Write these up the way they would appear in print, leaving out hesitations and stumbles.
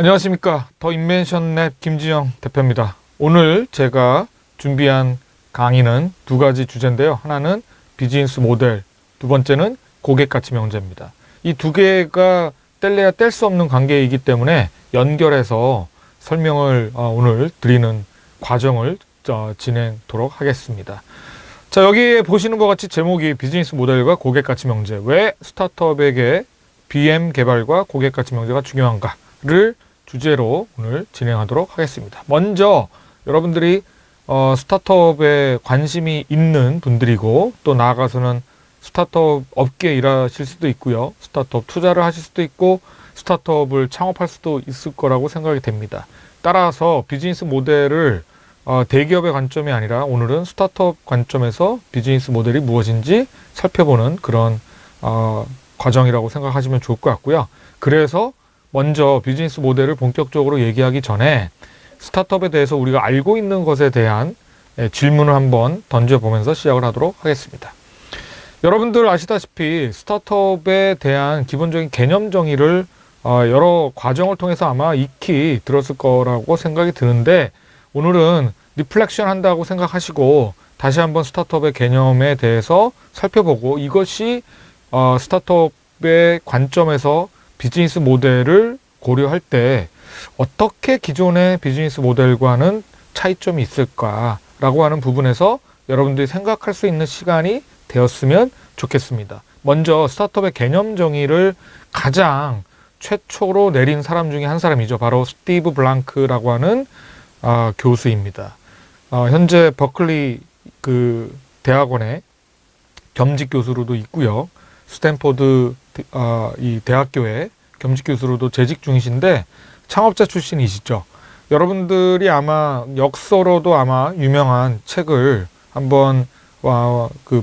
안녕하십니까. 더 인벤션랩 김지영 대표입니다. 오늘 제가 준비한 강의는 두 가지 주제인데요. 하나는 비즈니스 모델, 두 번째는 고객 가치 명제입니다. 이 두 개가 뗄래야 뗄 수 없는 관계이기 때문에 연결해서 설명을 오늘 드리는 과정을 진행하도록 하겠습니다. 자, 여기에 보시는 것 같이 제목이 비즈니스 모델과 고객 가치 명제, 왜 스타트업에게 BM 개발과 고객 가치 명제가 중요한가를 주제로 오늘 진행하도록 하겠습니다. 먼저 여러분들이 스타트업에 관심이 있는 분들이고, 또 나아가서는 스타트업 업계에 일하실 수도 있고요. 스타트업 투자를 하실 수도 있고, 스타트업을 창업할 수도 있을 거라고 생각이 됩니다. 따라서 비즈니스 모델을 대기업의 관점이 아니라 오늘은 스타트업 관점에서 비즈니스 모델이 무엇인지 살펴보는 그런 과정이라고 생각하시면 좋을 것 같고요. 그래서 먼저 비즈니스 모델을 본격적으로 얘기하기 전에 스타트업에 대해서 우리가 알고 있는 것에 대한 질문을 한번 던져보면서 시작을 하도록 하겠습니다. 여러분들 아시다시피 스타트업에 대한 기본적인 개념 정의를 여러 과정을 통해서 아마 익히 들었을 거라고 생각이 드는데, 오늘은 리플렉션 한다고 생각하시고 다시 한번 스타트업의 개념에 대해서 살펴보고, 이것이 스타트업의 관점에서 비즈니스 모델을 고려할 때 어떻게 기존의 비즈니스 모델과는 차이점이 있을까라고 하는 부분에서 여러분들이 생각할 수 있는 시간이 되었으면 좋겠습니다. 먼저 스타트업의 개념 정의를 가장 최초로 내린 사람 중에 한 사람이죠. 바로 스티브 블랑크라고 하는 교수입니다. 현재 버클리 대학원의 겸직 교수로도 있고요. 스탠포드 이 대학교의 겸직 교수로도 재직 중이신데 창업자 출신이시죠. 여러분들이 아마 역서로도 아마 유명한 책을 한번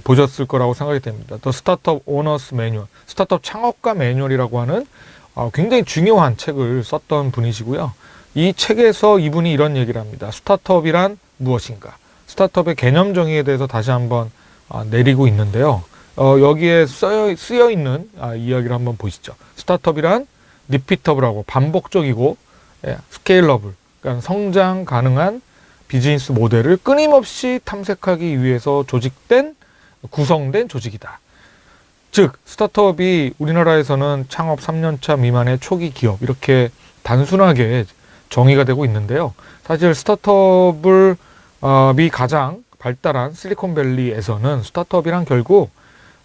보셨을 거라고 생각이 됩니다. The Startup Owners Manual, 스타트업 창업가 매뉴얼이라고 하는 굉장히 중요한 책을 썼던 분이시고요. 이 책에서 이분이 이런 얘기를 합니다. 스타트업이란 무엇인가? 스타트업의 개념 정의에 대해서 다시 한번 내리고 있는데요. 여기에 쓰여 있는 이야기를 한번 보시죠. 스타트업이란 리피터블하고 반복적이고 스케일러블, 그러니까 성장 가능한 비즈니스 모델을 끊임없이 탐색하기 위해서 구성된 조직이다. 즉, 스타트업이 우리나라에서는 창업 3년차 미만의 초기 기업, 이렇게 단순하게 정의가 되고 있는데요. 사실 스타트업이 가장 발달한 실리콘밸리에서는 스타트업이란 결국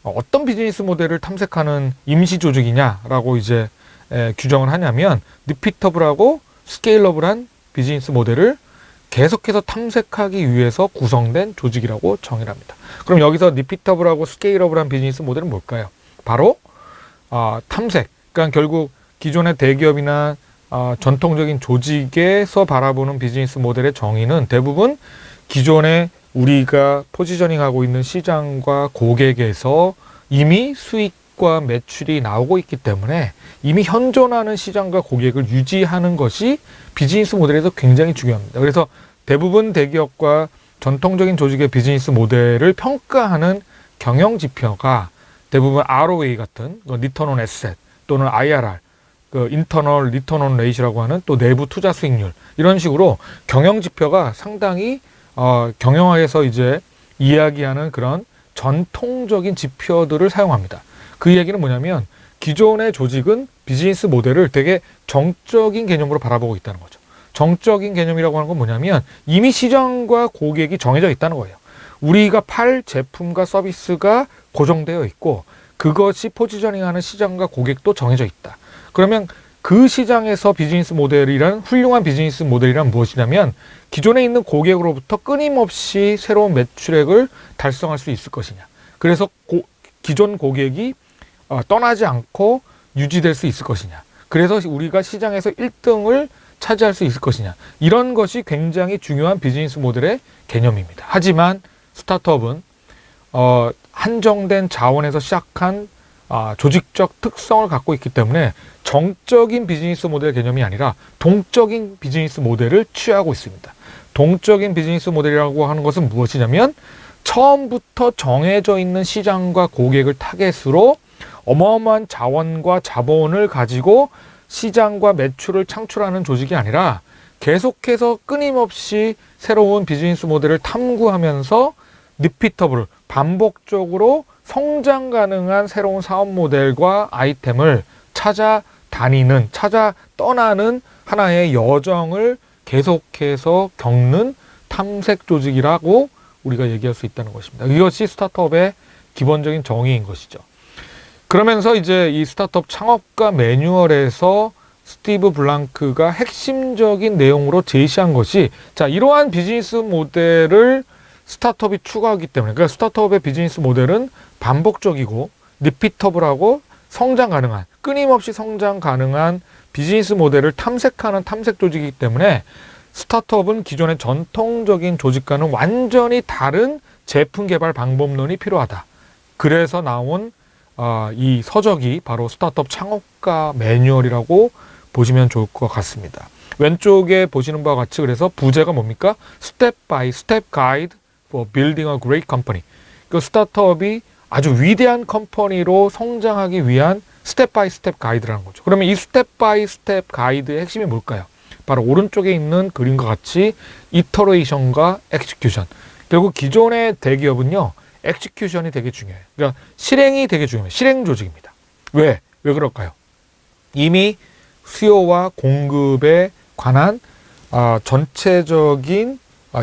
어떤 비즈니스 모델을 탐색하는 임시 조직이냐라고 이제 규정을 하냐면, 리피터블하고 스케일러블한 비즈니스 모델을 계속해서 탐색하기 위해서 구성된 조직이라고 정의를 합니다. 그럼 여기서 리피터블하고 스케일러블한 비즈니스 모델은 뭘까요? 바로 탐색. 그러니까 결국 기존의 대기업이나 전통적인 조직에서 바라보는 비즈니스 모델의 정의는 대부분 기존의 우리가 포지셔닝하고 있는 시장과 고객에서 이미 수익과 매출이 나오고 있기 때문에 이미 현존하는 시장과 고객을 유지하는 것이 비즈니스 모델에서 굉장히 중요합니다. 그래서 대부분 대기업과 전통적인 조직의 비즈니스 모델을 평가하는 경영 지표가 대부분 ROA 같은 리턴 온 에셋 또는 IRR, 인터널 리턴 온 레이시라고 하는 또 내부 투자 수익률, 이런 식으로 경영 지표가 상당히 경영학에서 이제 이야기하는 그런 전통적인 지표들을 사용합니다. 그 얘기는 뭐냐면, 기존의 조직은 비즈니스 모델을 되게 정적인 개념으로 바라보고 있다는 거죠. 정적인 개념이라고 하는 건 뭐냐면, 이미 시장과 고객이 정해져 있다는 거예요. 우리가 팔 제품과 서비스가 고정되어 있고, 그것이 포지셔닝하는 시장과 고객도 정해져 있다. 그러면 그 시장에서 비즈니스 모델이란, 훌륭한 비즈니스 모델이란 무엇이냐면, 기존에 있는 고객으로부터 끊임없이 새로운 매출액을 달성할 수 있을 것이냐. 그래서 기존 고객이 떠나지 않고 유지될 수 있을 것이냐. 그래서 우리가 시장에서 1등을 차지할 수 있을 것이냐. 이런 것이 굉장히 중요한 비즈니스 모델의 개념입니다. 하지만 스타트업은 한정된 자원에서 시작한 조직적 특성을 갖고 있기 때문에 정적인 비즈니스 모델 개념이 아니라 동적인 비즈니스 모델을 취하고 있습니다. 동적인 비즈니스 모델이라고 하는 것은 무엇이냐면, 처음부터 정해져 있는 시장과 고객을 타겟으로 어마어마한 자원과 자본을 가지고 시장과 매출을 창출하는 조직이 아니라 계속해서 끊임없이 새로운 비즈니스 모델을 탐구하면서 리피터블, 반복적으로 성장 가능한 새로운 사업 모델과 아이템을 찾아 떠나는 하나의 여정을 계속해서 겪는 탐색 조직이라고 우리가 얘기할 수 있다는 것입니다. 이것이 스타트업의 기본적인 정의인 것이죠. 그러면서 이제 이 스타트업 창업가 매뉴얼에서 스티브 블랑크가 핵심적인 내용으로 제시한 것이, 자, 이러한 비즈니스 모델을 스타트업이 추구하기 때문에, 그러니까 스타트업의 비즈니스 모델은 반복적이고 리피터블하고 성장 가능한, 끊임없이 성장 가능한 비즈니스 모델을 탐색하는 탐색 조직이기 때문에 스타트업은 기존의 전통적인 조직과는 완전히 다른 제품 개발 방법론이 필요하다. 그래서 나온 이 서적이 바로 스타트업 창업가 매뉴얼이라고 보시면 좋을 것 같습니다. 왼쪽에 보시는 바와 같이 그래서 부제가 뭡니까? Step by Step Guide for Building a Great Company. 그 스타트업이 아주 위대한 컴퍼니로 성장하기 위한 스텝 바이 스텝 가이드라는 거죠. 그러면 이 스텝 바이 스텝 가이드의 핵심이 뭘까요? 바로 오른쪽에 있는 그림과 같이 이터레이션과 엑시큐션. 결국 기존의 대기업은요, 엑시큐션이 되게 중요해요. 그러니까 실행이 되게 중요해요. 실행 조직입니다. 왜 그럴까요? 이미 수요와 공급에 관한 전체적인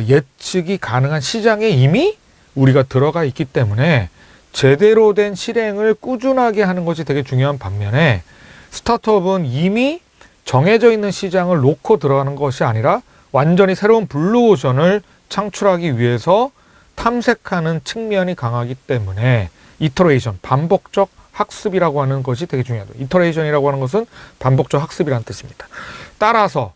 예측이 가능한 시장에 이미 우리가 들어가 있기 때문에 제대로 된 실행을 꾸준하게 하는 것이 되게 중요한 반면에 스타트업은 이미 정해져 있는 시장을 놓고 들어가는 것이 아니라 완전히 새로운 블루오션을 창출하기 위해서 탐색하는 측면이 강하기 때문에 이터레이션, 반복적 학습이라고 하는 것이 되게 중요하다. 이터레이션이라고 하는 것은 반복적 학습이라는 뜻입니다. 따라서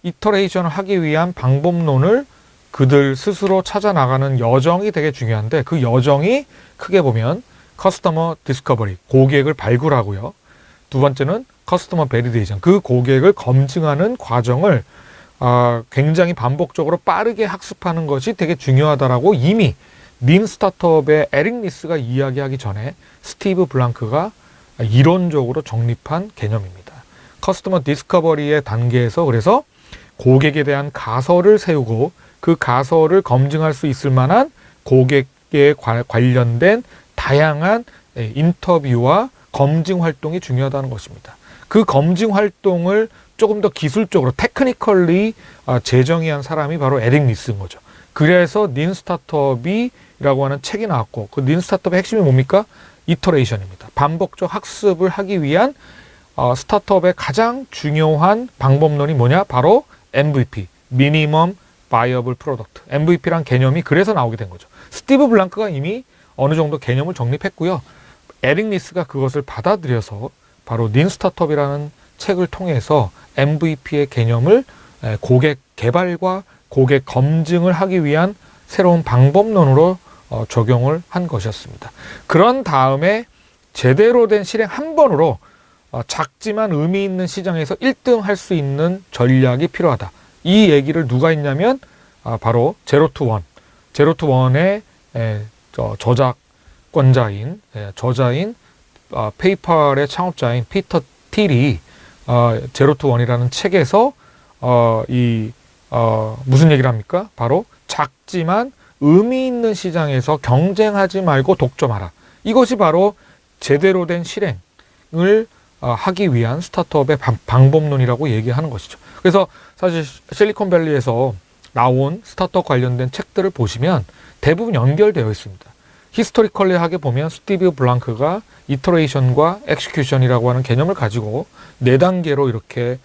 이터레이션을 하기 위한 방법론을 그들 스스로 찾아 나가는 여정이 되게 중요한데, 그 여정이 크게 보면 커스터머 디스커버리, 고객을 발굴하고요. 두 번째는 커스터머 베리데이션, 그 고객을 검증하는 과정을 굉장히 반복적으로 빠르게 학습하는 것이 되게 중요하다라고 이미 린 스타트업의 에릭 리스가 이야기하기 전에 스티브 블랑크가 이론적으로 정립한 개념입니다. 커스터머 디스커버리의 단계에서 그래서 고객에 대한 가설을 세우고 그 가설을 검증할 수 있을 만한 고객에 관련된 다양한 인터뷰와 검증 활동이 중요하다는 것입니다. 그 검증 활동을 조금 더 기술적으로 테크니컬리 재정의한 사람이 바로 에릭 리스인 거죠. 그래서 닌 스타트업이라고 하는 책이 나왔고, 그 닌 스타트업의 핵심이 뭡니까? 이터레이션입니다. 반복적 학습을 하기 위한 스타트업의 가장 중요한 방법론이 뭐냐? 바로 MVP, 미니멈 바이어블 프로덕트. MVP란 개념이 그래서 나오게 된 거죠. 스티브 블랑크가 이미 어느 정도 개념을 정립했고요. 에릭 리스가 그것을 받아들여서 바로 닌 스타트업이라는 책을 통해서 MVP의 개념을 고객 개발과 고객 검증을 하기 위한 새로운 방법론으로 적용을 한 것이었습니다. 그런 다음에 제대로 된 실행 한 번으로 작지만 의미 있는 시장에서 1등 할 수 있는 전략이 필요하다. 이 얘기를 누가 했냐면 바로 제로투원. 제로투원의 저작권자인, 저자인 페이팔의 창업자인 피터 틸이 제로투원이라는 책에서 무슨 얘기를 합니까? 바로 작지만 의미 있는 시장에서 경쟁하지 말고 독점하라. 이것이 바로 제대로 된 실행을 하기 위한 스타트업의 방법론이라고 얘기하는 것이죠. 그래서 사실 실리콘밸리에서 나온 스타트업 관련된 책들을 보시면 대부분 연결되어 있습니다. 히스토리컬리하게 보면 스티브 블랑크가 이터레이션과 엑시큐션이라고 하는 개념을 가지고 4단계로 이렇게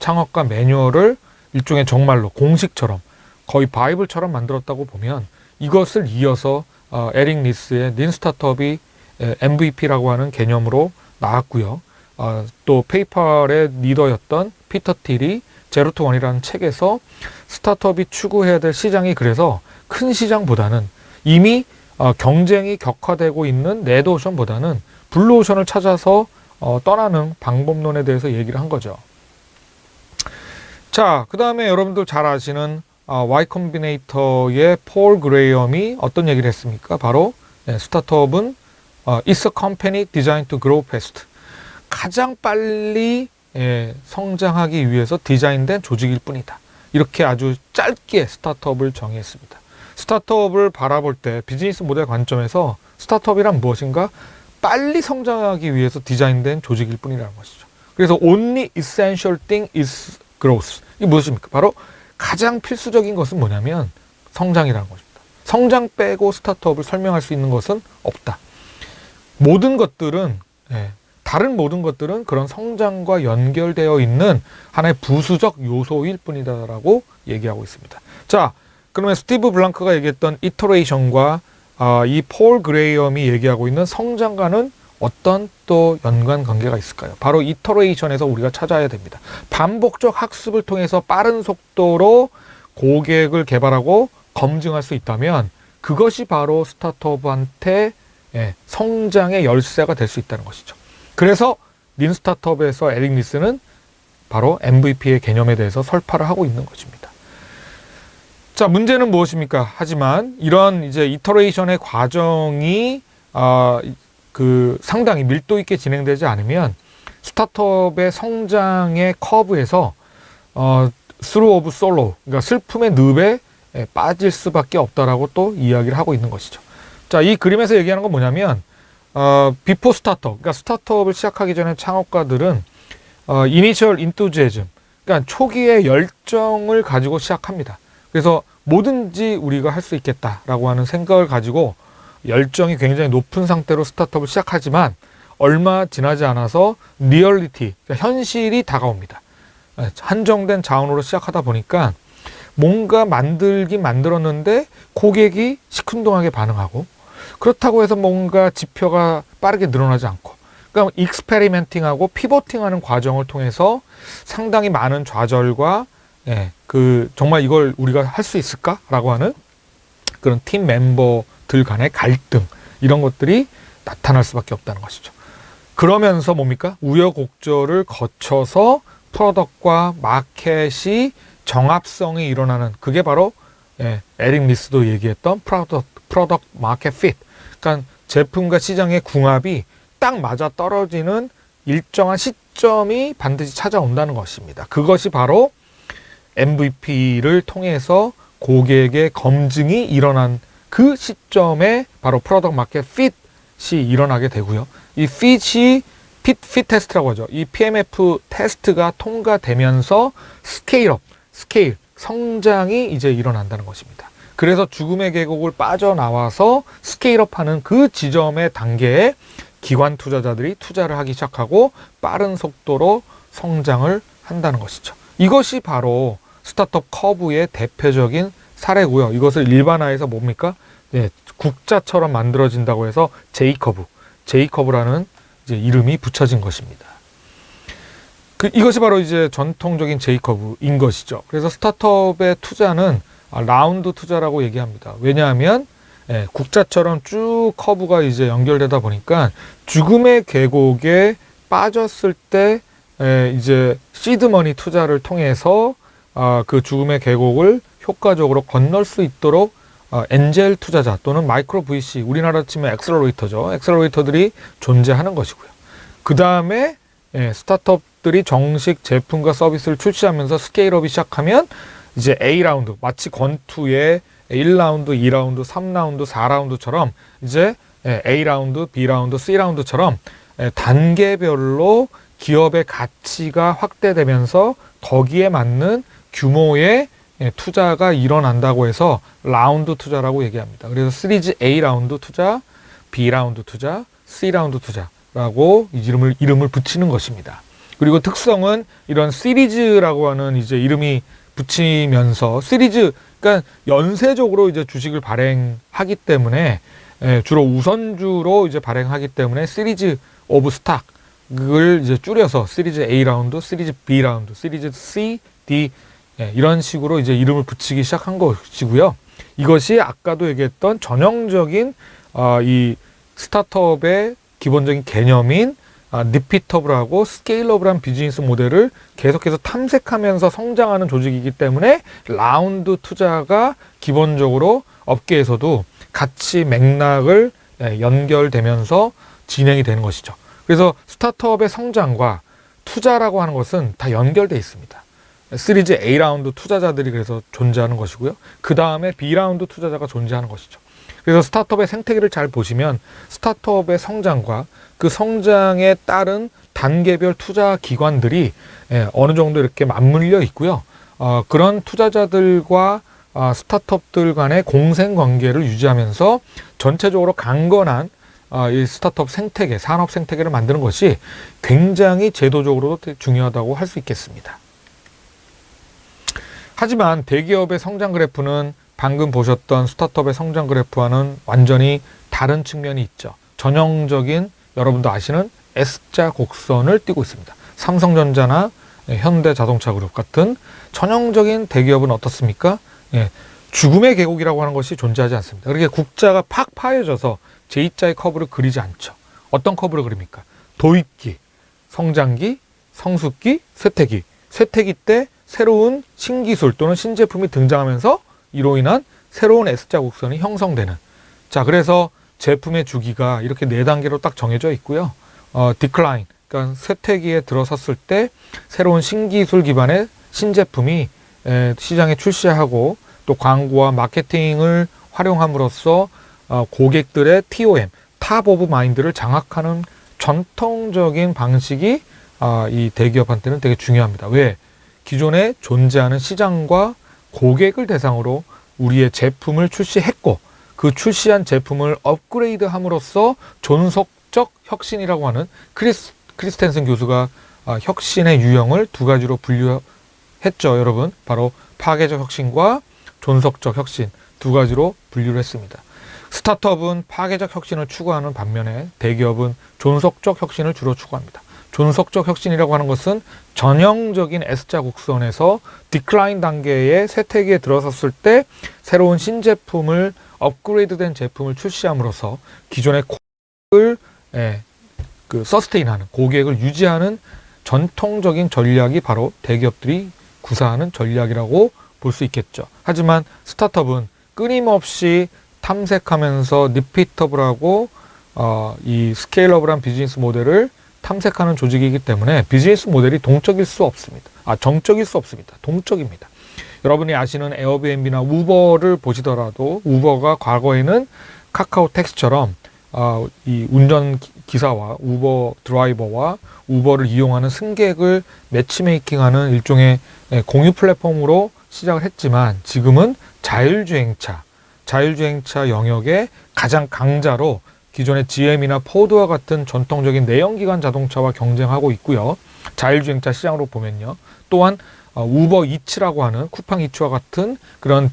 창업가 매뉴얼을 일종의 정말로 공식처럼 거의 바이블처럼 만들었다고 보면, 이것을 이어서 에릭 리스의 닌 스타트업이 MVP라고 하는 개념으로 나왔고요. 또 페이팔의 리더였던 피터 틸이 제로투원이라는 책에서 스타트업이 추구해야 될 시장이 그래서 큰 시장보다는 이미 경쟁이 격화되고 있는 레드오션보다는 블루오션을 찾아서 떠나는 방법론에 대해서 얘기를 한 거죠. 자, 그 다음에 여러분들 잘 아시는 Y 컴비네이터의 폴 그레이엄이 어떤 얘기를 했습니까? 바로 스타트업은 It's a company designed to grow fast. 가장 빨리 성장하기 위해서 디자인된 조직일 뿐이다. 이렇게 아주 짧게 스타트업을 정의했습니다. 스타트업을 바라볼 때 비즈니스 모델 관점에서 스타트업이란 무엇인가? 빨리 성장하기 위해서 디자인된 조직일 뿐이라는 것이죠. 그래서 only essential thing is growth. 이게 무엇입니까? 바로 가장 필수적인 것은 뭐냐면 성장이라는 것입니다. 성장 빼고 스타트업을 설명할 수 있는 것은 없다. 모든 것들은 다른 모든 것들은 그런 성장과 연결되어 있는 하나의 부수적 요소일 뿐이다라고 얘기하고 있습니다. 자, 그러면 스티브 블랑크가 얘기했던 이터레이션과 이 폴 그레이엄이 얘기하고 있는 성장과는 어떤 또 연관 관계가 있을까요? 바로 이터레이션에서 우리가 찾아야 됩니다. 반복적 학습을 통해서 빠른 속도로 고객을 개발하고 검증할 수 있다면 그것이 바로 스타트업한테 성장의 열쇠가 될 수 있다는 것이죠. 그래서 린 스타트업에서 에릭 리스는 바로 MVP의 개념에 대해서 설파를 하고 있는 것입니다. 자, 문제는 무엇입니까? 하지만 이런 이제 이터레이션의 과정이 상당히 밀도 있게 진행되지 않으면 스타트업의 성장의 커브에서 through of sorrow, 그러니까 슬픔의 늪에 빠질 수밖에 없다라고 또 이야기를 하고 있는 것이죠. 자, 이 그림에서 얘기하는 건 뭐냐면 비포 스타트업, 그러니까 스타트업을 시작하기 전에 창업가들은 이니셜 인투지애즘, 그러니까 초기의 열정을 가지고 시작합니다. 그래서 뭐든지 우리가 할 수 있겠다라고 하는 생각을 가지고 열정이 굉장히 높은 상태로 스타트업을 시작하지만 얼마 지나지 않아서 리얼리티, 그러니까 현실이 다가옵니다. 한정된 자원으로 시작하다 보니까 뭔가 만들었는데 고객이 시큰둥하게 반응하고 그렇다고 해서 뭔가 지표가 빠르게 늘어나지 않고 그러니까 익스페리멘팅하고 피보팅하는 과정을 통해서 상당히 많은 좌절과 정말 이걸 우리가 할 수 있을까라고 하는 그런 팀 멤버들 간의 갈등 이런 것들이 나타날 수밖에 없다는 것이죠. 그러면서 뭡니까? 우여곡절을 거쳐서 프로덕트와 마켓이 정합성이 일어나는 그게 바로 에릭 리스도 얘기했던 프로덕트 마켓 핏. 그러니까 제품과 시장의 궁합이 딱 맞아 떨어지는 일정한 시점이 반드시 찾아온다는 것입니다. 그것이 바로 MVP를 통해서 고객의 검증이 일어난 그 시점에 바로 프로덕트 마켓 핏이 일어나게 되고요. 이 핏이 핏 테스트라고 하죠. 이 PMF 테스트가 통과되면서 스케일, 성장이 이제 일어난다는 것입니다. 그래서 죽음의 계곡을 빠져나와서 스케일업하는 그 지점의 단계에 기관 투자자들이 투자를 하기 시작하고 빠른 속도로 성장을 한다는 것이죠. 이것이 바로 스타트업 커브의 대표적인 사례고요. 이것을 일반화해서 뭡니까? 국자처럼 만들어진다고 해서 J커브라는 이제 이름이 붙여진 것입니다. 이것이 바로 이제 전통적인 J커브인 것이죠. 그래서 스타트업의 투자는 라운드 투자라고 얘기합니다. 왜냐하면 국자처럼 쭉 커브가 이제 연결되다 보니까 죽음의 계곡에 빠졌을 때 이제 시드머니 투자를 통해서 그 죽음의 계곡을 효과적으로 건널 수 있도록 엔젤 투자자 또는 마이크로 VC, 우리나라 치면 엑셀러레이터죠. 엑셀러레이터들이 존재하는 것이고요. 그 다음에 스타트업들이 정식 제품과 서비스를 출시하면서 스케일업이 시작하면 이제 A라운드, 마치 권투의 1라운드, 2라운드, 3라운드, 4라운드처럼 이제 A라운드, B라운드, C라운드처럼 단계별로 기업의 가치가 확대되면서 거기에 맞는 규모의 투자가 일어난다고 해서 라운드 투자라고 얘기합니다. 그래서 시리즈 A라운드 투자, B라운드 투자, C라운드 투자라고 이름을 붙이는 것입니다. 그리고 특성은 이런 시리즈라고 하는 이제 이름이 붙이면서 그러니까 연쇄적으로 이제 주식을 발행하기 때문에 주로 우선주로 이제 발행하기 때문에 시리즈 오브 스탁을 이제 줄여서 시리즈 A라운드, 시리즈 B라운드, 시리즈 C, D 이런 식으로 이제 이름을 붙이기 시작한 것이고요. 이것이 아까도 얘기했던 전형적인 이 스타트업의 기본적인 개념인 리피터블하고 스케일러블한 비즈니스 모델을 계속해서 탐색하면서 성장하는 조직이기 때문에 라운드 투자가 기본적으로 업계에서도 같이 맥락을 연결되면서 진행이 되는 것이죠. 그래서 스타트업의 성장과 투자라고 하는 것은 다 연결돼 있습니다. 시리즈 A라운드 투자자들이 그래서 존재하는 것이고요. 그 다음에 B라운드 투자자가 존재하는 것이죠. 그래서 스타트업의 생태계를 잘 보시면 스타트업의 성장과 그 성장에 따른 단계별 투자 기관들이 어느 정도 이렇게 맞물려 있고요. 그런 투자자들과 스타트업들 간의 공생 관계를 유지하면서 전체적으로 강건한 이 스타트업 생태계, 산업 생태계를 만드는 것이 굉장히 제도적으로도 중요하다고 할 수 있겠습니다. 하지만 대기업의 성장 그래프는 방금 보셨던 스타트업의 성장 그래프와는 완전히 다른 측면이 있죠. 전형적인 여러분도 아시는 S자 곡선을 띠고 있습니다. 삼성전자나 현대자동차그룹 같은 전형적인 대기업은 어떻습니까? 죽음의 계곡이라고 하는 것이 존재하지 않습니다. 그렇게 국자가 팍 파여져서 J자의 커브를 그리지 않죠. 어떤 커브를 그립니까? 도입기, 성장기, 성숙기, 쇠퇴기. 쇠퇴기 때 새로운 신기술 또는 신제품이 등장하면서 이로 인한 새로운 S자 곡선이 형성되는. 자, 그래서 제품의 주기가 이렇게 4단계로 딱 정해져 있고요. 디클라인, 그러니까 쇠퇴기에 들어섰을 때 새로운 신기술 기반의 신제품이 시장에 출시하고 또 광고와 마케팅을 활용함으로써 고객들의 TOM, 탑 오브 마인드를 장악하는 전통적인 방식이 이 대기업한테는 되게 중요합니다. 왜? 기존에 존재하는 시장과 고객을 대상으로 우리의 제품을 출시했고 그 출시한 제품을 업그레이드 함으로써 존속적 혁신이라고 하는 크리스텐슨 교수가 혁신의 유형을 2가지로 분류했죠. 여러분, 바로 파괴적 혁신과 존속적 혁신 2가지로 분류를 했습니다. 스타트업은 파괴적 혁신을 추구하는 반면에 대기업은 존속적 혁신을 주로 추구합니다. 존속적 혁신이라고 하는 것은 전형적인 S자 곡선에서 디클라인 단계의 쇠퇴기에 들어섰을 때 새로운 신제품을 업그레이드된 제품을 출시함으로써 기존의 고객을 서스테인하는, 고객을 유지하는 전통적인 전략이 바로 대기업들이 구사하는 전략이라고 볼 수 있겠죠. 하지만 스타트업은 끊임없이 탐색하면서 리피터블하고 이 스케일러블한 비즈니스 모델을 탐색하는 조직이기 때문에 비즈니스 모델이 동적일 수 없습니다. 정적일 수 없습니다. 동적입니다. 여러분이 아시는 에어비앤비나 우버를 보시더라도 우버가 과거에는 카카오 택시처럼 이 운전기사와 우버 드라이버와 우버를 이용하는 승객을 매치메이킹하는 일종의 공유 플랫폼으로 시작을 했지만 지금은 자율주행차 영역의 가장 강자로 기존의 GM이나 포드와 같은 전통적인 내연기관 자동차와 경쟁하고 있고요. 자율주행차 시장으로 보면요. 또한 우버 이츠라고 하는 쿠팡 이츠와 같은 그런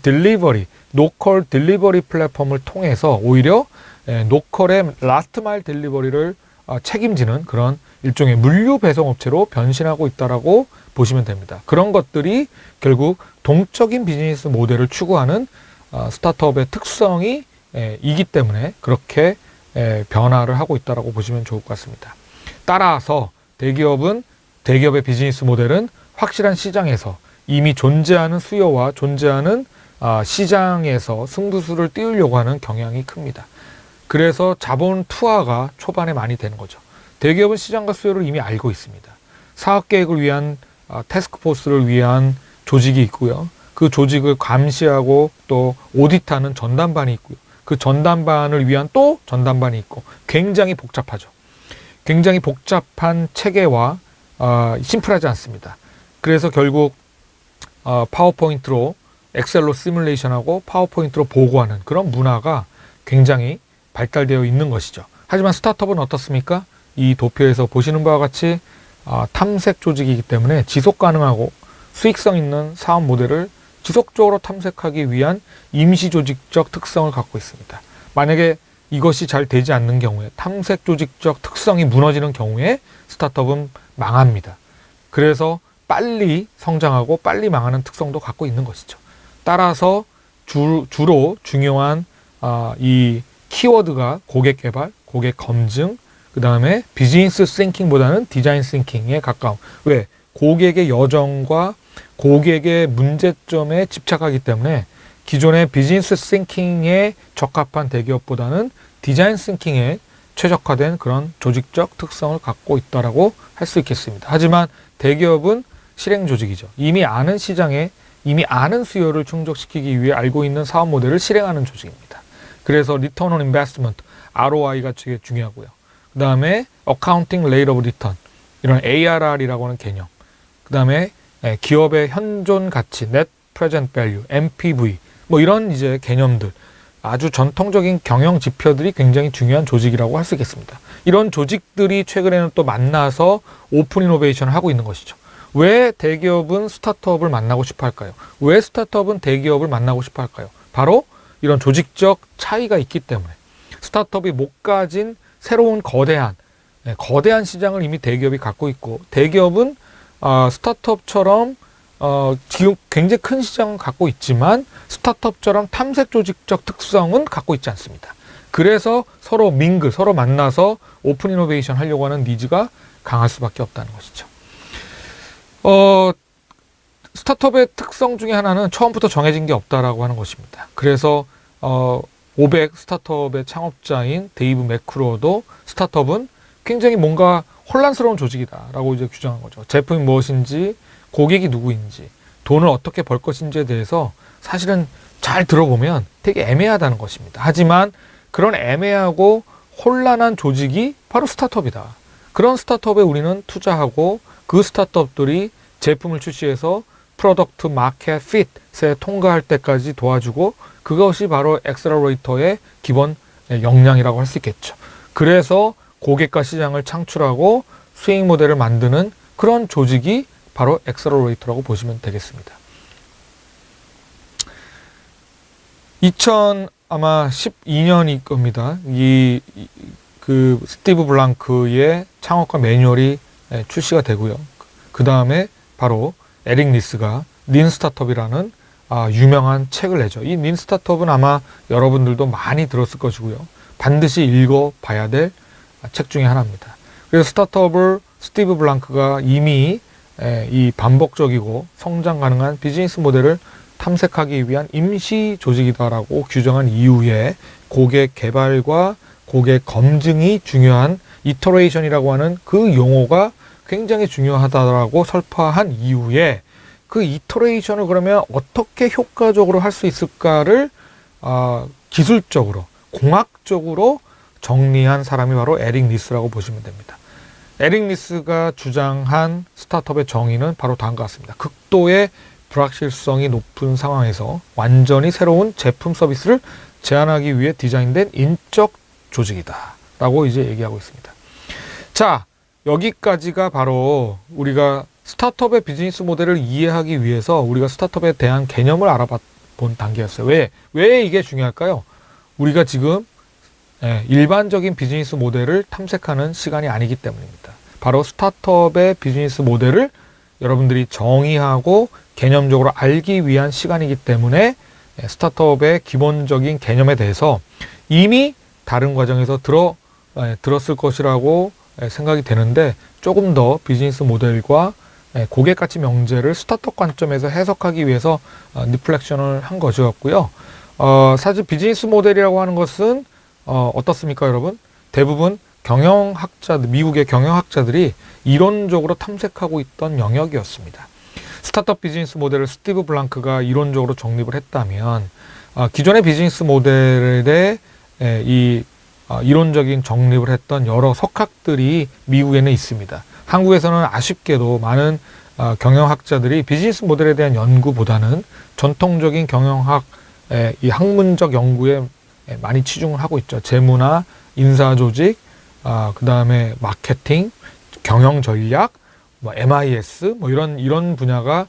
노컬 딜리버리 플랫폼을 통해서 오히려 노컬의 라스트 마일 딜리버리를 책임지는 그런 일종의 물류 배송 업체로 변신하고 있다라고 보시면 됩니다. 그런 것들이 결국 동적인 비즈니스 모델을 추구하는 스타트업의 특성이 이기 때문에 그렇게 변화를 하고 있다고 보시면 좋을 것 같습니다. 따라서 대기업의 비즈니스 모델은 확실한 시장에서 이미 존재하는 수요와 존재하는 시장에서 승부수를 띄우려고 하는 경향이 큽니다. 그래서 자본 투하가 초반에 많이 되는 거죠. 대기업은 시장과 수요를 이미 알고 있습니다. 사업 계획을 위한 태스크포스를 위한 조직이 있고요. 그 조직을 감시하고 또 오디트하는 전담반이 있고요. 그 전담반을 위한 또 전담반이 있고 굉장히 복잡하죠. 굉장히 복잡한 체계와 심플하지 않습니다. 그래서 결국 파워포인트로 엑셀로 시뮬레이션하고 파워포인트로 보고하는 그런 문화가 굉장히 발달되어 있는 것이죠. 하지만 스타트업은 어떻습니까? 이 도표에서 보시는 바와 같이 탐색 조직이기 때문에 지속 가능하고 수익성 있는 사업 모델을 지속적으로 탐색하기 위한 임시 조직적 특성을 갖고 있습니다. 만약에 이것이 잘 되지 않는 경우에 탐색 조직적 특성이 무너지는 경우에 스타트업은 망합니다. 그래서 빨리 성장하고 빨리 망하는 특성도 갖고 있는 것이죠. 따라서 주로 중요한 이 키워드가 고객 개발, 고객 검증, 그 다음에 비즈니스 싱킹보다는 디자인 싱킹에 가까운. 왜? 고객의 여정과 고객의 문제점에 집착하기 때문에 기존의 비즈니스 싱킹에 적합한 대기업보다는 디자인 싱킹에 최적화된 그런 조직적 특성을 갖고 있다라고 할 수 있겠습니다. 하지만 대기업은 실행 조직이죠. 이미 아는 시장에 이미 아는 수요를 충족시키기 위해 알고 있는 사업 모델을 실행하는 조직입니다. 그래서 Return on Investment, ROI가 되게 중요하고요. 그 다음에 Accounting Rate of Return, 이런 ARR이라고 하는 개념. 그 다음에 기업의 현존 가치, Net Present Value, NPV, 뭐 이런 이제 개념들, 아주 전통적인 경영 지표들이 굉장히 중요한 조직이라고 할 수 있겠습니다. 이런 조직들이 최근에는 또 만나서 오픈 이노베이션을 하고 있는 것이죠. 왜 대기업은 스타트업을 만나고 싶어 할까요? 왜 스타트업은 대기업을 만나고 싶어 할까요? 바로 이런 조직적 차이가 있기 때문에 스타트업이 못 가진 새로운 거대한 시장을 이미 대기업이 갖고 있고, 대기업은 스타트업처럼 지금 굉장히 큰 시장을 갖고 있지만 스타트업처럼 탐색 조직적 특성은 갖고 있지 않습니다. 그래서 서로 서로 만나서 오픈 이노베이션 하려고 하는 니즈가 강할 수밖에 없다는 것이죠. 스타트업의 특성 중에 하나는 처음부터 정해진 게 없다라고 하는 것입니다. 그래서 500 스타트업의 창업자인 데이브 매크로도 스타트업은 굉장히 뭔가 혼란스러운 조직이다라고 이제 규정한 거죠. 제품이 무엇인지, 고객이 누구인지, 돈을 어떻게 벌 것인지에 대해서 사실은 잘 들어보면 되게 애매하다는 것입니다. 하지만 그런 애매하고 혼란한 조직이 바로 스타트업이다. 그런 스타트업에 우리는 투자하고 그 스타트업들이 제품을 출시해서 프로덕트 마켓 핏에 통과할 때까지 도와주고, 그것이 바로 엑셀러레이터의 기본 역량이라고 할 수 있겠죠. 그래서 고객과 시장을 창출하고 수익 모델을 만드는 그런 조직이 바로 엑셀러레이터라고 보시면 되겠습니다. 2012년일 겁니다. 그 스티브 블랑크의 창업가 매뉴얼이 출시가 되고요. 그 다음에 바로 에릭 리스가 린 스타트업이라는 유명한 책을 내죠. 이 린 스타트업은 아마 여러분들도 많이 들었을 것이고요. 반드시 읽어봐야 될 책 중에 하나입니다. 그래서 스타트업을 스티브 블랑크가 이미 이 반복적이고 성장 가능한 비즈니스 모델을 탐색하기 위한 임시 조직이다라고 규정한 이후에 고객 개발과 고객 검증이 중요한 이터레이션이라고 하는 그 용어가 굉장히 중요하다라고 설파한 이후에 그 이터레이션을 그러면 어떻게 효과적으로 할 수 있을까를 기술적으로, 공학적으로 정리한 사람이 바로 에릭 리스라고 보시면 됩니다. 에릭 리스가 주장한 스타트업의 정의는 바로 다음과 같습니다. 극도의 불확실성이 높은 상황에서 완전히 새로운 제품 서비스를 제안하기 위해 디자인된 인적 조직이다 라고 이제 얘기하고 있습니다. 자, 여기까지가 바로 우리가 스타트업의 비즈니스 모델을 이해하기 위해서 우리가 스타트업에 대한 개념을 알아본 단계였어요. 왜 이게 중요할까요? 우리가 지금 일반적인 비즈니스 모델을 탐색하는 시간이 아니기 때문입니다. 바로 스타트업의 비즈니스 모델을 여러분들이 정의하고 개념적으로 알기 위한 시간이기 때문에 스타트업의 기본적인 개념에 대해서 이미 다른 과정에서 들었을 것이라고 생각이 되는데, 조금 더 비즈니스 모델과 고객가치 명제를 스타트업 관점에서 해석하기 위해서 리플렉션을 한 것이었고요. 사실 비즈니스 모델이라고 하는 것은 어떻습니까, 여러분? 대부분 경영학자들, 미국의 경영학자들이 이론적으로 탐색하고 있던 영역이었습니다. 스타트업 비즈니스 모델을 스티브 블랑크가 이론적으로 정립을 했다면 기존의 비즈니스 모델에 이론적인 정립을 했던 여러 석학들이 미국에는 있습니다. 한국에서는 아쉽게도 많은 경영학자들이 비즈니스 모델에 대한 연구보다는 전통적인 경영학, 이 학문적 연구에 많이 치중을 하고 있죠. 재무나 인사조직, 그 다음에 마케팅, 경영 전략, MIS, 이런 분야가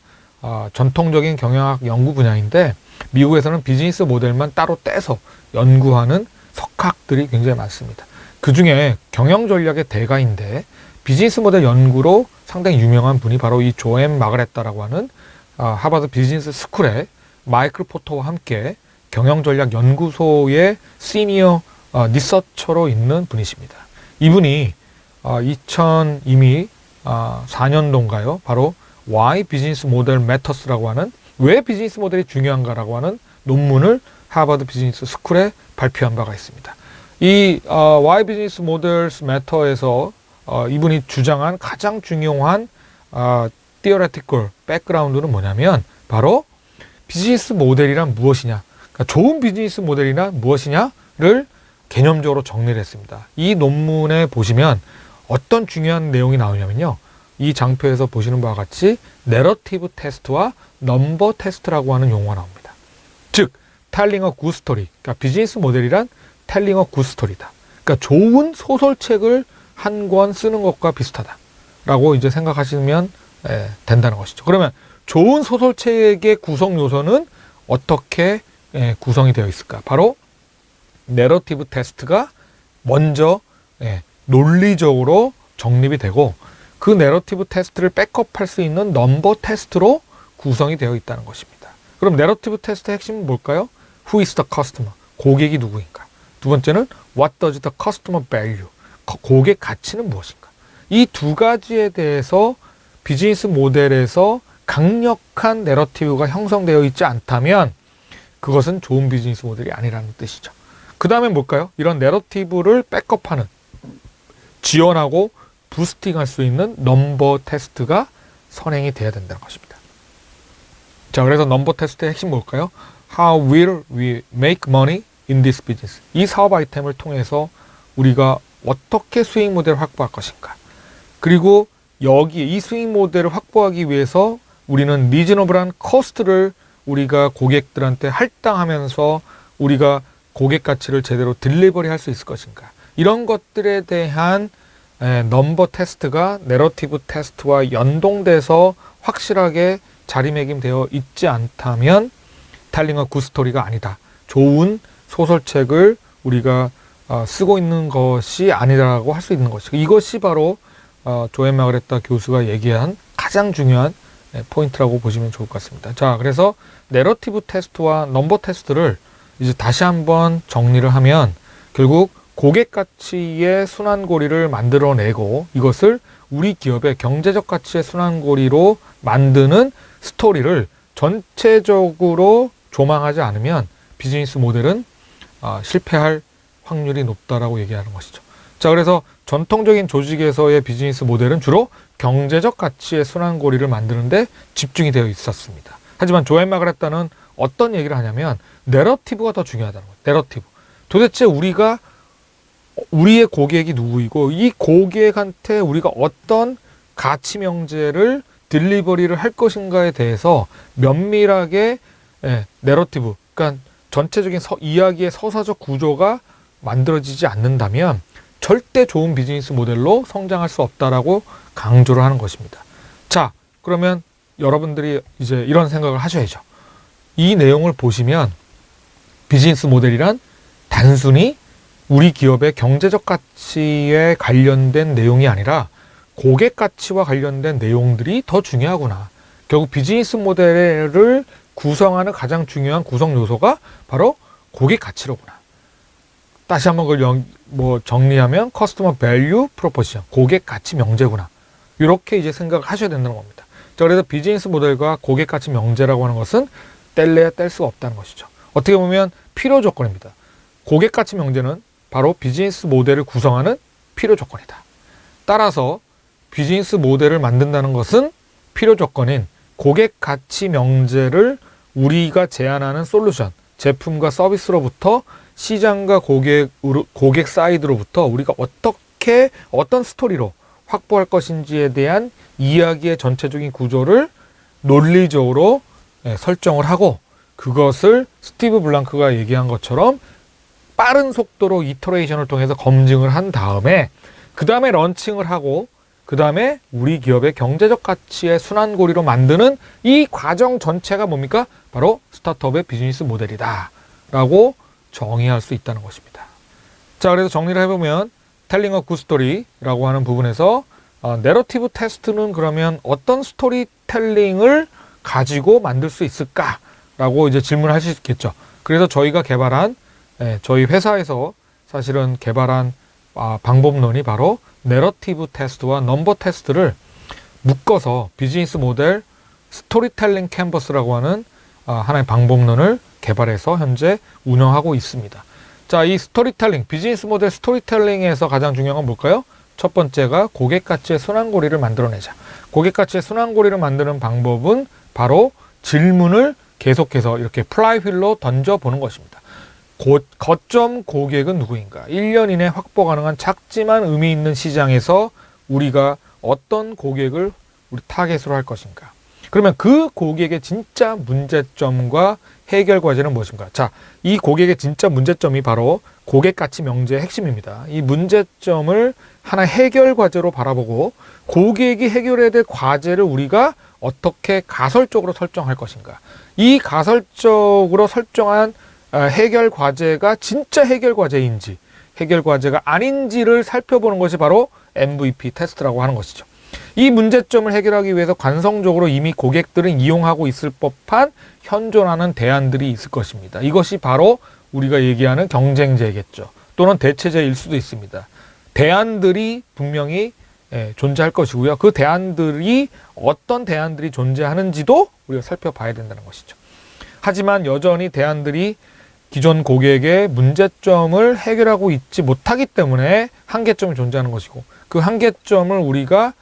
전통적인 경영학 연구 분야인데, 미국에서는 비즈니스 모델만 따로 떼서 연구하는 석학들이 굉장히 많습니다. 그 중에 경영 전략의 대가인데 비즈니스 모델 연구로 상당히 유명한 분이 바로 이 조앤 마그레타라고 하는 하버드 비즈니스 스쿨의 마이클 포터와 함께 경영 전략 연구소의 시니어 리서처로 있는 분이십니다. 이분이 이미 4년도인가요? 바로 Why Business Model Matters라고 하는, 왜 비즈니스 모델이 중요한가라고 하는 논문을 하버드 비즈니스 스쿨에 발표한 바가 있습니다. 이 Why Business Models Matter에서 이분이 주장한 가장 중요한 theoretical background는 뭐냐면 바로 비즈니스 모델이란 무엇이냐, 그러니까 좋은 비즈니스 모델이란 무엇이냐를 개념적으로 정리를 했습니다. 이 논문에 보시면 어떤 중요한 내용이 나오냐면요, 이 장표에서 보시는 바와 같이 내러티브 테스트와 넘버 테스트라고 하는 용어가 나옵니다. 즉 telling a good story, 그러니까 비즈니스 모델이란 telling a good story다. 그러니까 좋은 소설책을 한 권 쓰는 것과 비슷하다라고 이제 생각하시면 된다는 것이죠. 그러면 좋은 소설책의 구성 요소는 어떻게 구성이 되어 있을까? 바로 내러티브 테스트가 먼저 논리적으로 정립이 되고, 그 내러티브 테스트를 백업할 수 있는 넘버 테스트로 구성이 되어 있다는 것입니다. 그럼 내러티브 테스트의 핵심은 뭘까요? Who is the customer? 고객이 누구인가? 두 번째는 What does the customer value? 고객 가치는 무엇인가? 이 두 가지에 대해서 비즈니스 모델에서 강력한 내러티브가 형성되어 있지 않다면 그것은 좋은 비즈니스 모델이 아니라는 뜻이죠. 그 다음에 뭘까요? 이런 내러티브를 백업하는, 지원하고 부스팅할 수 있는 넘버 테스트가 선행이 돼야 된다는 것입니다. 자, 그래서 넘버 테스트의 핵심 뭘까요? How will we make money in this business? 이 사업 아이템을 통해서 우리가 어떻게 수익 모델을 확보할 것인가? 그리고 여기 이 수익 모델을 확보하기 위해서 우리는 리즈너블한 코스트를 우리가 고객들한테 할당하면서 우리가 고객 가치를 제대로 딜리버리 할 수 있을 것인가? 이런 것들에 대한 넘버 테스트가 내러티브 테스트와 연동돼서 확실하게 자리매김되어 있지 않다면 텔링 어 굿 스토리가 아니다, 좋은 소설책을 우리가 쓰고 있는 것이 아니라고 할 수 있는 것이고, 이것이 바로 조앤 마그레타 교수가 얘기한 가장 중요한 포인트라고 보시면 좋을 것 같습니다. 자, 그래서 내러티브 테스트와 넘버 테스트를 이제 다시 한번 정리를 하면 결국 고객 가치의 순환고리를 만들어내고 이것을 우리 기업의 경제적 가치의 순환고리로 만드는 스토리를 전체적으로 조망하지 않으면 비즈니스 모델은 실패할 확률이 높다라고 얘기하는 것이죠. 자, 그래서 전통적인 조직에서의 비즈니스 모델은 주로 경제적 가치의 순환고리를 만드는데 집중이 되어 있었습니다. 하지만 조앤 마그레타는 어떤 얘기를 하냐면 내러티브가 더 중요하다는 거예요. 내러티브. 도대체 우리의 고객이 누구이고 이 고객한테 우리가 어떤 가치 명제를 딜리버리를 할 것인가에 대해서 면밀하게 내러티브, 그러니까 전체적인 이야기의 서사적 구조가 만들어지지 않는다면 절대 좋은 비즈니스 모델로 성장할 수 없다라고 강조를 하는 것입니다. 자, 그러면 여러분들이 이제 이런 생각을 하셔야죠. 이 내용을 보시면 비즈니스 모델이란 단순히 우리 기업의 경제적 가치에 관련된 내용이 아니라 고객 가치와 관련된 내용들이 더 중요하구나. 결국 비즈니스 모델을 구성하는 가장 중요한 구성 요소가 바로 고객 가치로구나. 다시 한번 그걸 정리하면 커스터머 밸류 프로포지션, 고객 가치 명제구나. 이렇게 이제 생각을 하셔야 된다는 겁니다. 자, 그래서 비즈니스 모델과 고객 가치 명제라고 하는 것은 뗄래야 뗄 수가 없다는 것이죠. 어떻게 보면 필요 조건입니다. 고객 가치 명제는 바로 비즈니스 모델을 구성하는 필요 조건이다. 따라서 비즈니스 모델을 만든다는 것은 필요 조건인 고객 가치 명제를 우리가 제안하는 솔루션, 제품과 서비스로부터 시장과 고객 사이드로부터 우리가 어떤 스토리로 확보할 것인지에 대한 이야기의 전체적인 구조를 논리적으로 설정을 하고, 그것을 스티브 블랑크가 얘기한 것처럼 빠른 속도로 이터레이션을 통해서 검증을 한 다음에 그 다음에 런칭을 하고 그 다음에 우리 기업의 경제적 가치의 순환고리로 만드는 이 과정 전체가 뭡니까? 바로 스타트업의 비즈니스 모델이다 라고 정의할 수 있다는 것입니다. 자, 그래서 정리를 해보면 텔링 어 굿 스토리라고 하는 부분에서 내러티브 테스트는 그러면 어떤 스토리텔링을 가지고 만들 수 있을까? 라고 이제 질문하실 수 있겠죠. 그래서 저희가 개발한, 저희 회사에서 사실은 개발한 방법론이 바로 내러티브 테스트와 넘버 테스트를 묶어서 비즈니스 모델 스토리텔링 캔버스라고 하는 하나의 방법론을 개발해서 현재 운영하고 있습니다. 자, 이 스토리텔링, 비즈니스 모델 스토리텔링에서 가장 중요한 건 뭘까요? 첫 번째가 고객 가치의 순환고리를 만들어내자. 고객 가치의 순환고리를 만드는 방법은 바로 질문을 계속해서 이렇게 플라이휠로 던져보는 것입니다. 거점 고객은 누구인가? 1년 이내 확보 가능한 작지만 의미 있는 시장에서 우리가 어떤 고객을 우리 타겟으로 할 것인가? 그러면 그 고객의 진짜 문제점과 해결 과제는 무엇인가? 자, 이 고객의 진짜 문제점이 바로 고객 가치 명제의 핵심입니다. 이 문제점을 하나 해결 과제로 바라보고 고객이 해결해야 될 과제를 우리가 어떻게 가설적으로 설정할 것인가? 이 가설적으로 설정한 해결 과제가 진짜 해결 과제인지 해결 과제가 아닌지를 살펴보는 것이 바로 MVP 테스트라고 하는 것이죠. 이 문제점을 해결하기 위해서 관성적으로 이미 고객들은 이용하고 있을 법한 현존하는 대안들이 있을 것입니다. 이것이 바로 우리가 얘기하는 경쟁제겠죠. 또는 대체제일 수도 있습니다. 대안들이 분명히 존재할 것이고요. 그 대안들이 어떤 대안들이 존재하는지도 우리가 살펴봐야 된다는 것이죠. 하지만 여전히 대안들이 기존 고객의 문제점을 해결하고 있지 못하기 때문에 한계점이 존재하는 것이고 그 한계점을 우리가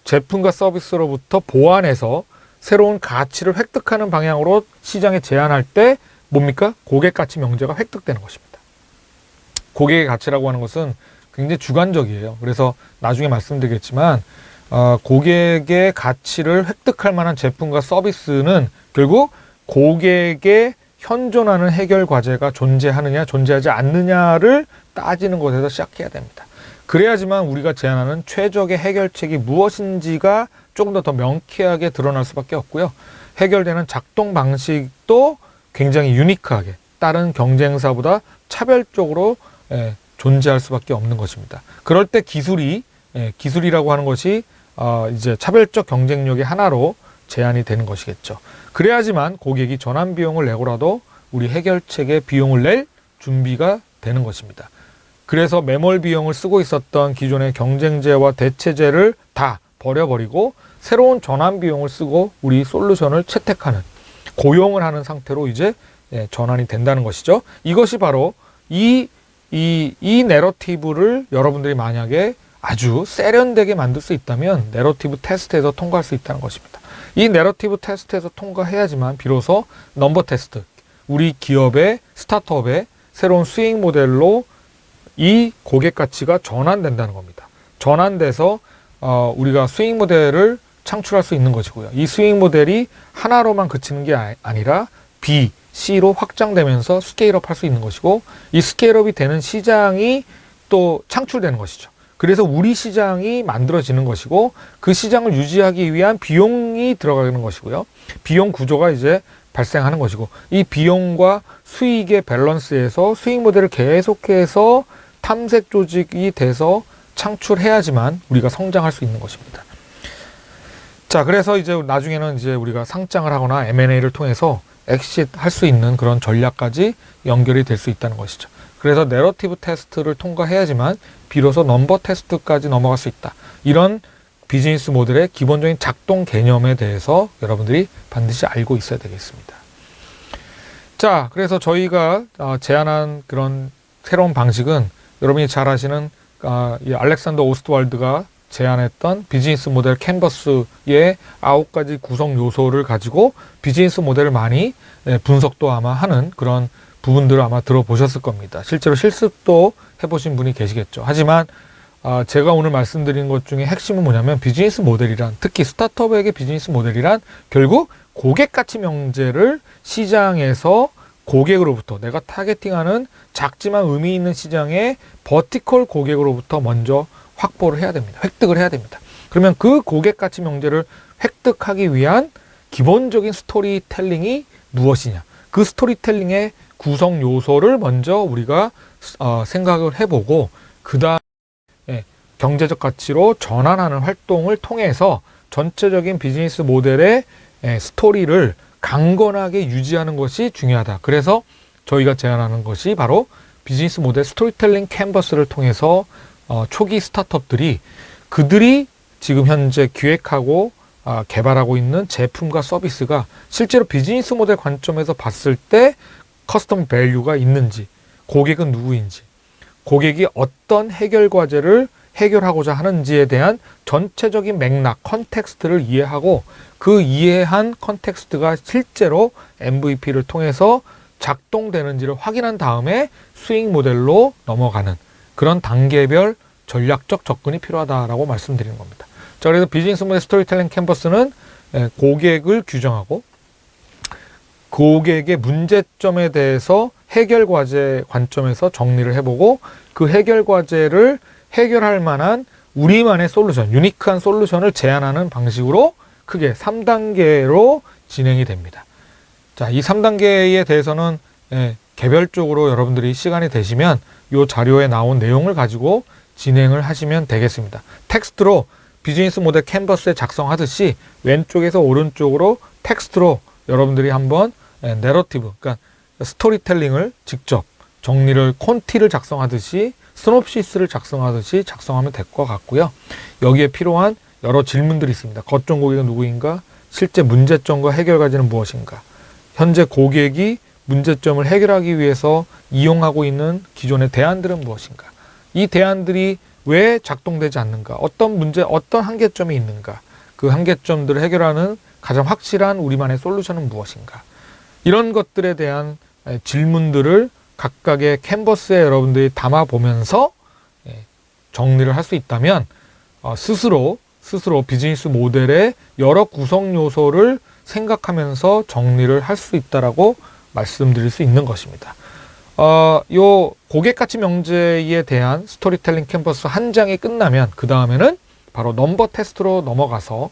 제품과 서비스로부터 보완해서 새로운 가치를 획득하는 방향으로 시장에 제안할 때 뭡니까? 고객 가치 명제가 획득되는 것입니다. 고객의 가치라고 하는 것은 굉장히 주관적이에요. 그래서 나중에 말씀드리겠지만 고객의 가치를 획득할 만한 제품과 서비스는 결국 고객의 현존하는 해결 과제가 존재하느냐 존재하지 않느냐를 따지는 것에서 시작해야 됩니다. 그래야지만 우리가 제안하는 최적의 해결책이 무엇인지가 조금 더 명쾌하게 드러날 수밖에 없고요. 해결되는 작동 방식도 굉장히 유니크하게 다른 경쟁사보다 차별적으로 존재할 수밖에 없는 것입니다. 그럴 때 기술이라고 하는 것이 이제 차별적 경쟁력의 하나로 제한이 되는 것이겠죠. 그래야지만 고객이 전환 비용을 내고라도 우리 해결책의 비용을 낼 준비가 되는 것입니다. 그래서 매몰 비용을 쓰고 있었던 기존의 경쟁제와 대체제를 다 버려버리고 새로운 전환 비용을 쓰고 우리 솔루션을 채택하는, 고용을 하는 상태로 이제 전환이 된다는 것이죠. 이것이 바로 이 내러티브를 여러분들이 만약에 아주 세련되게 만들 수 있다면 내러티브 테스트에서 통과할 수 있다는 것입니다. 이 내러티브 테스트에서 통과해야지만 비로소 넘버 테스트, 우리 기업의 스타트업의 새로운 수익 모델로 이 고객 가치가 전환된다는 겁니다. 전환돼서 우리가 수익 모델을 창출할 수 있는 것이고요. 이 수익 모델이 하나로만 그치는 게 아니라 B, C로 확장되면서 스케일업 할 수 있는 것이고 이 스케일업이 되는 시장이 또 창출되는 것이죠. 그래서 우리 시장이 만들어지는 것이고 그 시장을 유지하기 위한 비용이 들어가는 것이고요. 비용 구조가 이제 발생하는 것이고 이 비용과 수익의 밸런스에서 수익 모델을 계속해서 탐색 조직이 돼서 창출해야지만 우리가 성장할 수 있는 것입니다. 자, 그래서 이제 나중에는 이제 우리가 상장을 하거나 M&A를 통해서 엑싯 할 수 있는 그런 전략까지 연결이 될 수 있다는 것이죠. 그래서 내러티브 테스트를 통과해야지만 비로소 넘버 테스트까지 넘어갈 수 있다. 이런 비즈니스 모델의 기본적인 작동 개념에 대해서 여러분들이 반드시 알고 있어야 되겠습니다. 자, 그래서 저희가 제안한 그런 새로운 방식은 여러분이 잘 아시는 이 알렉산더 오스트왈드가 제안했던 비즈니스 모델 캔버스의 9가지 구성 요소를 가지고 비즈니스 모델을 많이 분석도 아마 하는 그런 부분들을 아마 들어보셨을 겁니다. 실제로 실습도 해보신 분이 계시겠죠. 하지만 제가 오늘 말씀드린 것 중에 핵심은 뭐냐면 비즈니스 모델이란, 특히 스타트업에게 비즈니스 모델이란 결국 고객 가치 명제를 시장에서 고객으로부터 내가 타겟팅하는 작지만 의미 있는 시장의 버티컬 고객으로부터 먼저 확보를 해야 됩니다. 획득을 해야 됩니다. 그러면 그 고객 가치 명제를 획득하기 위한 기본적인 스토리텔링이 무엇이냐? 그 스토리텔링의 구성 요소를 먼저 우리가 생각을 해보고 그 다음에 경제적 가치로 전환하는 활동을 통해서 전체적인 비즈니스 모델의 스토리를 강건하게 유지하는 것이 중요하다. 그래서 저희가 제안하는 것이 바로 비즈니스 모델 스토리텔링 캔버스를 통해서 초기 스타트업들이 그들이 지금 현재 기획하고 개발하고 있는 제품과 서비스가 실제로 비즈니스 모델 관점에서 봤을 때 커스텀 밸류가 있는지, 고객은 누구인지, 고객이 어떤 해결 과제를 해결하고자 하는지에 대한 전체적인 맥락, 컨텍스트를 이해하고 그 이해한 컨텍스트가 실제로 MVP를 통해서 작동되는지를 확인한 다음에 수익 모델로 넘어가는 그런 단계별 전략적 접근이 필요하다라고 말씀드리는 겁니다. 자, 그래서 비즈니스 모델 스토리텔링 캔버스는 고객을 규정하고 고객의 문제점에 대해서 해결 과제 관점에서 정리를 해보고 그 해결 과제를 해결할 만한 우리만의 솔루션, 유니크한 솔루션을 제안하는 방식으로 크게 3단계로 진행이 됩니다. 자, 이 3단계에 대해서는 개별적으로 여러분들이 시간이 되시면 이 자료에 나온 내용을 가지고 진행을 하시면 되겠습니다. 텍스트로 비즈니스 모델 캔버스에 작성하듯이 왼쪽에서 오른쪽으로 텍스트로 여러분들이 한번 내러티브, 그러니까 스토리텔링을 직접 정리를 콘티를 작성하듯이 시놉시스를 작성하듯이 작성하면 될 것 같고요. 여기에 필요한 여러 질문들이 있습니다. 거점 고객은 누구인가? 실제 문제점과 해결 과제는 무엇인가? 현재 고객이 문제점을 해결하기 위해서 이용하고 있는 기존의 대안들은 무엇인가? 이 대안들이 왜 작동되지 않는가? 어떤 문제, 어떤 한계점이 있는가? 그 한계점들을 해결하는 가장 확실한 우리만의 솔루션은 무엇인가? 이런 것들에 대한 질문들을 각각의 캔버스에 여러분들이 담아보면서 정리를 할 수 있다면 스스로 비즈니스 모델의 여러 구성 요소를 생각하면서 정리를 할 수 있다라고 말씀드릴 수 있는 것입니다. 요 고객 가치 명제에 대한 스토리텔링 캔버스 한 장이 끝나면 그 다음에는 바로 넘버 테스트로 넘어가서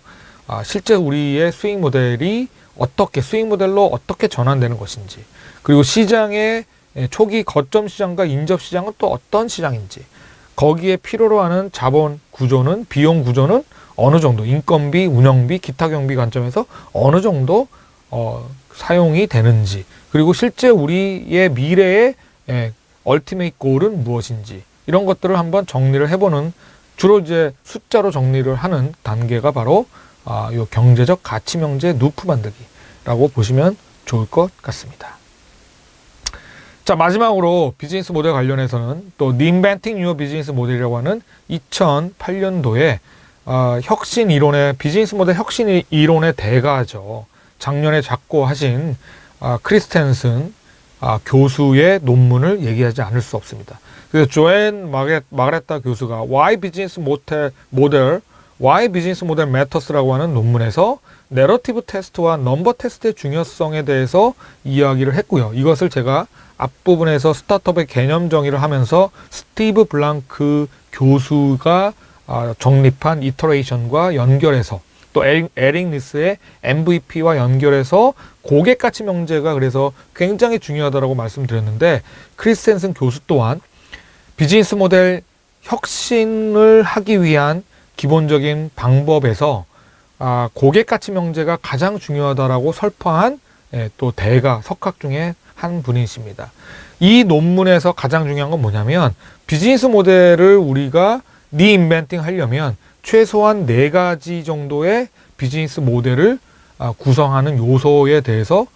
실제 우리의 수익 모델이 수익 모델로 어떻게 전환되는 것인지, 그리고 시장의 초기 거점 시장과 인접 시장은 또 어떤 시장인지, 거기에 필요로 하는 자본 구조는, 비용 구조는 어느 정도, 인건비, 운영비, 기타 경비 관점에서 어느 정도 사용이 되는지, 그리고 실제 우리의 미래의 얼티메이트 골은 무엇인지, 이런 것들을 한번 정리를 해보는, 주로 이제 숫자로 정리를 하는 단계가 바로 요 경제적 가치 명제 누프 만들기라고 보시면 좋을 것 같습니다. 자, 마지막으로 비즈니스 모델 관련해서는 또 Reinventing Your Business 모델이라고 하는 2008년도에 혁신 이론의, 비즈니스 모델 혁신 이론의 대가죠. 작년에 작고하신 크리스텐슨 교수의 논문을 얘기하지 않을 수 없습니다. 그래서 조앤 마그레타 교수가 Why Business Model Matters라고 하는 논문에서 내러티브 테스트와 넘버 테스트의 중요성에 대해서 이야기를 했고요. 이것을 제가 앞부분에서 스타트업의 개념 정의를 하면서 스티브 블랑크 교수가 정립한 이터레이션과 연결해서, 또 에릭 니스의 MVP와 연결해서 고객 가치 명제가 그래서 굉장히 중요하다고 말씀드렸는데, 크리스텐슨 교수 또한 비즈니스 모델 혁신을 하기 위한 기본적인 방법에서 고객 가치 명제가 가장 중요하다라고 설파한 또 대가 석학 중에 한 분이십니다. 이 논문에서 가장 중요한 건 뭐냐면, 비즈니스 모델을 우리가 리인벤팅 하려면 최소한 4가지 정도의 비즈니스 모델을 구성하는 요소에 대해서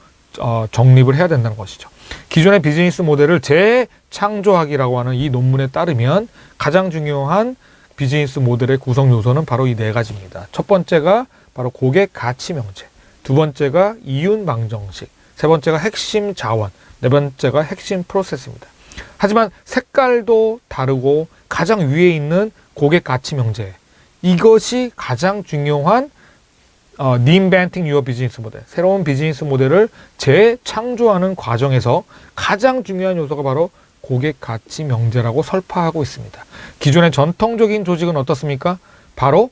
정립을 해야 된다는 것이죠. 기존의 비즈니스 모델을 재창조하기라고 하는 이 논문에 따르면 가장 중요한 비즈니스 모델의 구성 요소는 바로 이 4가지입니다. 첫 번째가 바로 고객 가치 명제, 두 번째가 이윤 방정식, 세 번째가 핵심 자원, 네 번째가 핵심 프로세스입니다. 하지만 색깔도 다르고 가장 위에 있는 고객 가치 명제, 이것이 가장 중요한 Reinventing Your Business 모델, 새로운 비즈니스 모델을 재창조하는 과정에서 가장 중요한 요소가 바로 고객 가치 명제라고 설파하고 있습니다. 기존의 전통적인 조직은 어떻습니까? 바로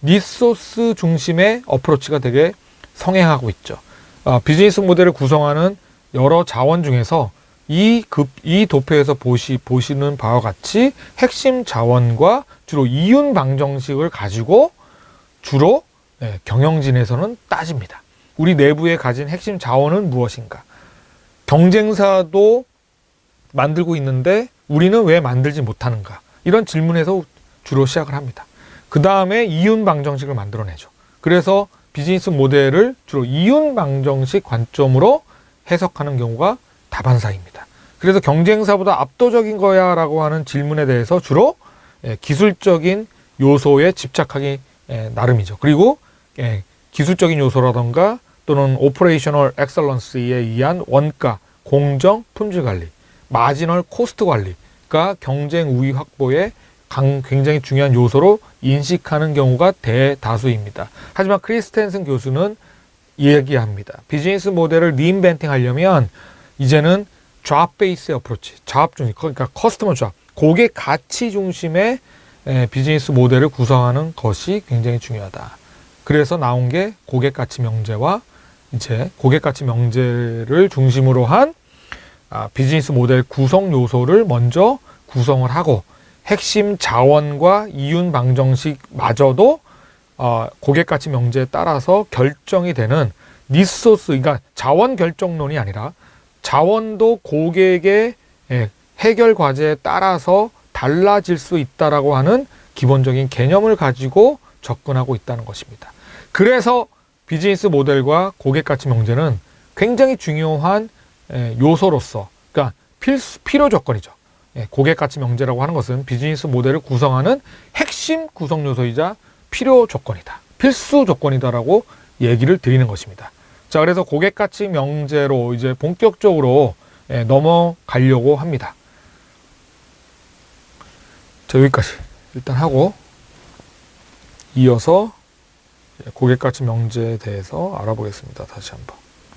리소스 중심의 어프로치가 되게 성행하고 있죠. 비즈니스 모델을 구성하는 여러 자원 중에서 이 도표에서 보시는 바와 같이 핵심 자원과 주로 이윤 방정식을 가지고 주로 경영진에서는 따집니다. 우리 내부에 가진 핵심 자원은 무엇인가? 경쟁사도 만들고 있는데 우리는 왜 만들지 못하는가? 이런 질문에서 주로 시작을 합니다. 그 다음에 이윤 방정식을 만들어내죠. 그래서 비즈니스 모델을 주로 이윤 방정식 관점으로 해석하는 경우가 다반사입니다. 그래서 경쟁사보다 압도적인 거야 라고 하는 질문에 대해서 주로 기술적인 요소에 집착하기 나름이죠. 그리고 기술적인 요소라던가 또는 오퍼레이셔널 엑셀런스에 의한 원가, 공정, 품질 관리, 마지널 코스트 관리가 경쟁 우위 확보에 굉장히 중요한 요소로 인식하는 경우가 대다수입니다. 하지만 크리스텐슨 교수는 얘기합니다. 비즈니스 모델을 리인벤팅 하려면 이제는 잡 베이스 어프로치, 잡 중심, 그러니까 커스터머 잡, 고객 가치 중심의 비즈니스 모델을 구성하는 것이 굉장히 중요하다. 그래서 나온 게 고객 가치 명제와 이제 고객 가치 명제를 중심으로 한 비즈니스 모델 구성 요소를 먼저 구성을 하고 핵심 자원과 이윤 방정식마저도 고객 가치 명제에 따라서 결정이 되는 리소스, 그러니까 자원 결정론이 아니라 자원도 고객의 해결 과제에 따라서 달라질 수 있다라고 하는 기본적인 개념을 가지고 접근하고 있다는 것입니다. 그래서 비즈니스 모델과 고객 가치 명제는 굉장히 중요한 요소로서, 그러니까 필요 조건이죠. 고객 가치 명제라고 하는 것은 비즈니스 모델을 구성하는 핵심 구성 요소이자 필요 조건이다. 필수 조건이다라고 얘기를 드리는 것입니다. 자, 그래서 고객 가치 명제로 이제 본격적으로 넘어가려고 합니다. 자, 여기까지 일단 하고 이어서 고객 가치 명제에 대해서 알아보겠습니다. 다시 한번.